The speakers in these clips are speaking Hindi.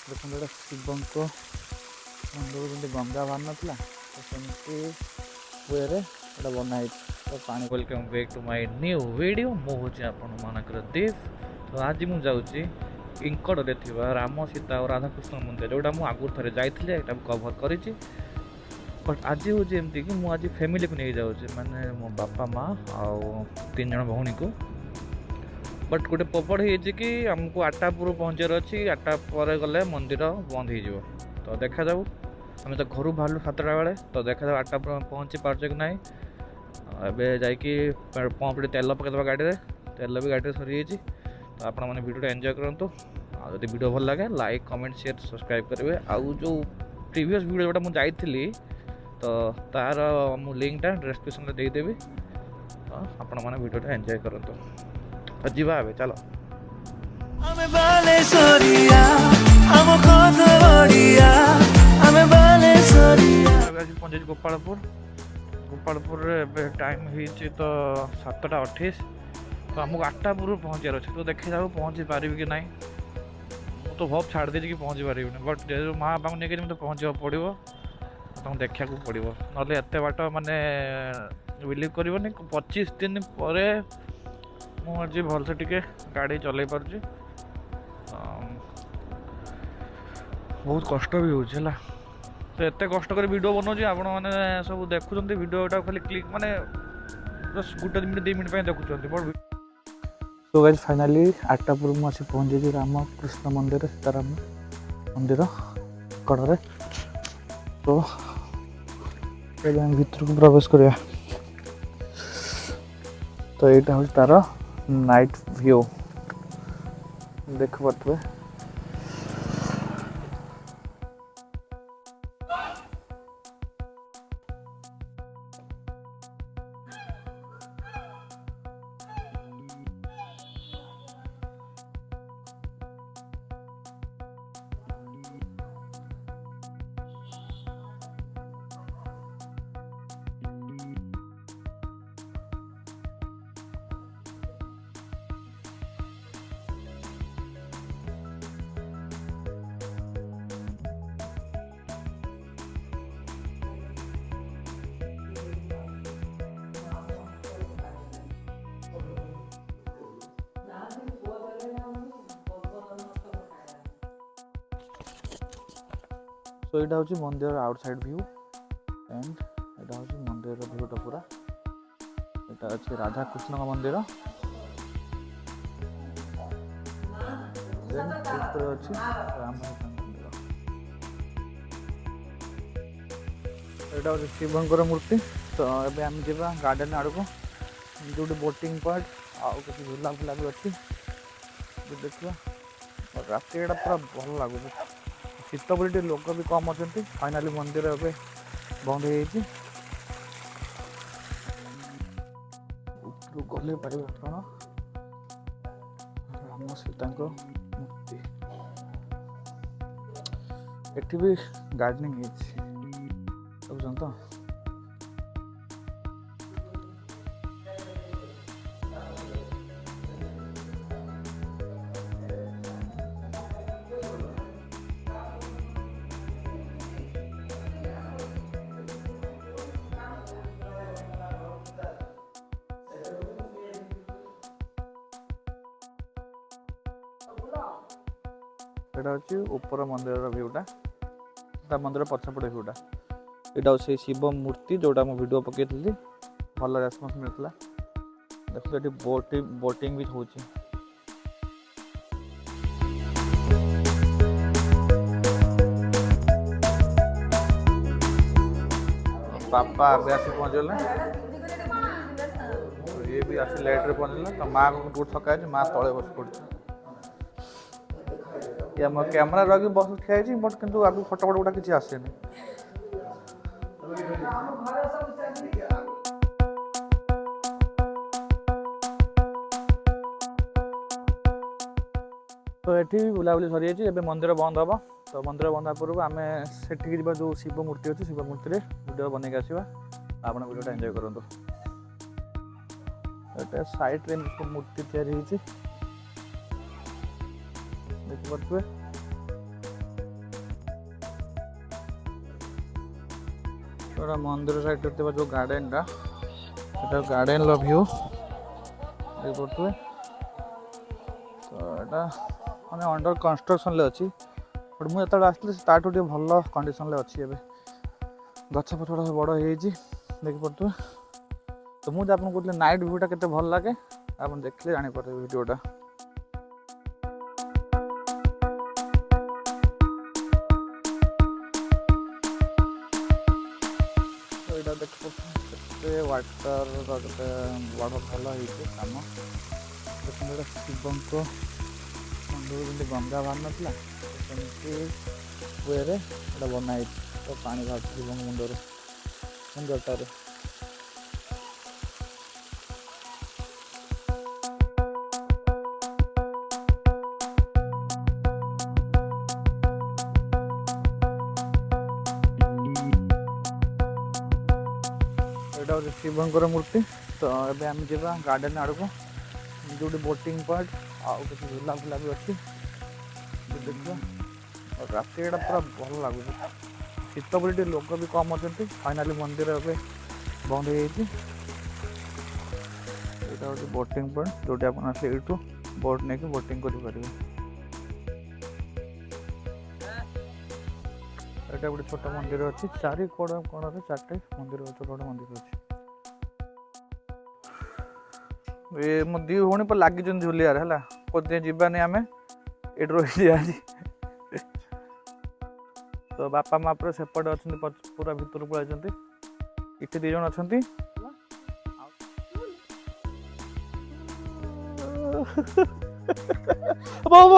देखो गोटे शिव को मंदिर जमी गंगा बाहर नाला तो सेमती वे गोटे बनाई तो पानी। Welcome back to my new video मुझे आपण मानकर देव। तो आज मुझे जाऊँगी इंकड़े थी राम सीता और राधाकृष्ण मंदिर जोटा मुझे आगुरी थे जाइए कभर कर। बट आज हूँ एमती कि मुझे फैमिली को नहीं जाऊँगी माने मो बापा माँ आउ 3 जन भौणी को। बट गोटे पपड़ हो कि आमको 8टा पूर्व पहुँचार अच्छी 8टा पर गले मंदिर बंद हो। तो देखा जाऊ आम तो घर बाहर 7टा बेले तो देखा जाऊ 8टा पहुँची पार्च कि ना। एवं जा पंप तेल पकईदे गाड़ी में तेल भी गाड़ी सरी जाइए। तो आपण मैंने वीडियो एंजॉय करूँ आदि वीडियो भल लगे लाइक कमेंट शेयर सब्सक्राइब करेंगे। आउ जो प्रीवियस वीडियो जोटा मुझे जाइली तो तार मु लिंकटा डिस्क्रिप्शन में देदेवी। तो आपण मैंने वीडियो एंजॉय करूँ। तो जीवा ए चलो पहुँचे गोपालपुर। गोपालपुर टाइम हो तो 7टा 28 तो आमको 8टा पूर्व पहुँचार अच्छे। तो देखे जाओ पहुँची पारि कि ना तो बहुत छाड़ दे कि पहुँची पारि। बट जो माँ बापा नहीं मतलब पहुँचा पड़ो तुम देखा पड़ो ना एत बाट माने बिलीव करनी 25 दिन पर मुझे भलसे टिके गाड़ी चल पार्ची। बहुत कष्ट भी होगा तो एत कष्ट कर वीडियो बनाऊँ आपण मैंने सब देखुं वीडियोटा खाली क्लिक माने बस गोटे मिनट 2 मिनट देखुं बट। तो गाइस फाइनाली 8टा पूर्व मुझे पहुँचे राम कृष्ण मंदिर सीताराम मंदिर कड़े। तो भीतर को प्रवेश करिया। तो यहाँ हूँ तार नाइट व्यू देख पारे। तो यहाँ हूँ मंदिर आउटसाइड व्यू एंड यहाँ हूँ मंदिर भ्यूटा पूरा। यहाँ अच्छे राधा कृष्ण का मंदिर अच्छी राम मंदिर। यहाँ हूँ शिवंकर मूर्ति। तो ये आम जा गार्डन आड़ को जो बोटिंग पॉइंट आउ कि झूला भी अच्छी देखा। रात पूरा भल लगुच शीत बोली लोक भी कम अच्छा। फाइनाली मंदिर ए बंद हो गले पारे कौन राम सीता मूर्ति एटी भी गार्डनिंग सब तो। यहाँ हूँ ऊपर मंदिर भ्यूटा मंदिर पछपटे भ्यूटा। यहाँ हूँ से शिव मूर्ति जोटा मुझे वीडियो पकई थी भल रेस्पन्स मिलता। देखो ये बोटिंग भी हो। पापा अभी आस पहुँचल ये भी आस लेट रे पहुँचल। तो माँ को बहुत थका है माँ तले बस पड़ी या मो कैमरा रखी बस ठिया बट किंतु आगे फटो गुटा किसी आसेनी। तो ये भी बुलाबुली सरी जाइए मंदिर बंद हम। तो मंदिर बंद पूर्व आम से जो शिव मूर्ति अच्छी शिव मूर्ति वीडियो बनई आसवा आप वीडियो एंजॉय करूँ। साइड मूर्ति तैयारी देखिए। थोड़ा मंदिर साइड जो गार्डन टा गार्डन व्यू देख पड़े तो यहाँ मैंने अंडर कंस्ट्रक्शन अच्छी बट मुझे आसती ताठू भल कंडीशन अच्छी ए गछ फछ गुड़ा बड़ हो देख पड़े तो मुझे आपको कहते नाइट व्यूटा केते भल लगे आप देखले जापर वीडियोटा तो यहाँ देख पड़े वाटर के बड़ भल होम देखते शिव मंदिर जमी गंगा बाहर नाला सेमती वे बनाई तो पानी बाहर शिव मुंडर सुंदरतार यहाँ हूँ शिवंकर मूर्ति तो ये आम जा गार्डन आड़ को जो बोटिंग पॉइंट आउ कि झूला फुला भी अच्छी देखा और रात पूरा भल लगुच शीत बोली लोक भी कम अच्छा फाइनाली मंदिर ए बंद हो यहाँ गोटे बोटिंग पॉइंट जो आप यू बोट नहीं बोटिंग करें यहाँ गोटे छोट मंदिर अच्छी चारि कोण कोण चार्टे मंदिर छोट छोट मंदिर अच्छी ये मो दी भौणी पर लगी झुलियार है कौन जीवानी आम ये रही आज तो बापा माँ पूरा सेपटे अच्छा पूरा भितर पलि इतने दी जन अच्छा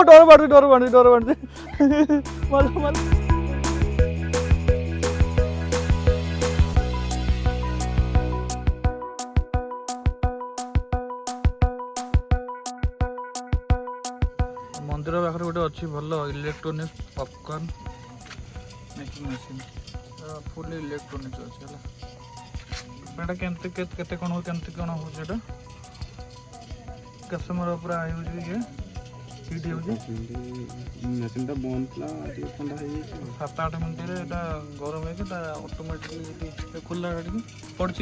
डर बांधुची मंदिर पाखे गोटे अच्छी भल electronic popcorn making machine full electronic अच्छे केते कौन हो केते समय पूरा यूज ये हीट हो मशीन बंद ठंडा 7-8 मिनट गरम है ऑटोमेटिकली खुला पड़ी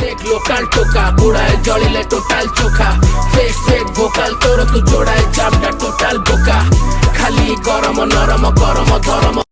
फेक लोकल टोका बुड़ाए जलिले टोटल चोखा फेक भोकाल तोर तू जोड़ाए चापटा टोटल बोका खाली गरम नरम गरम धरम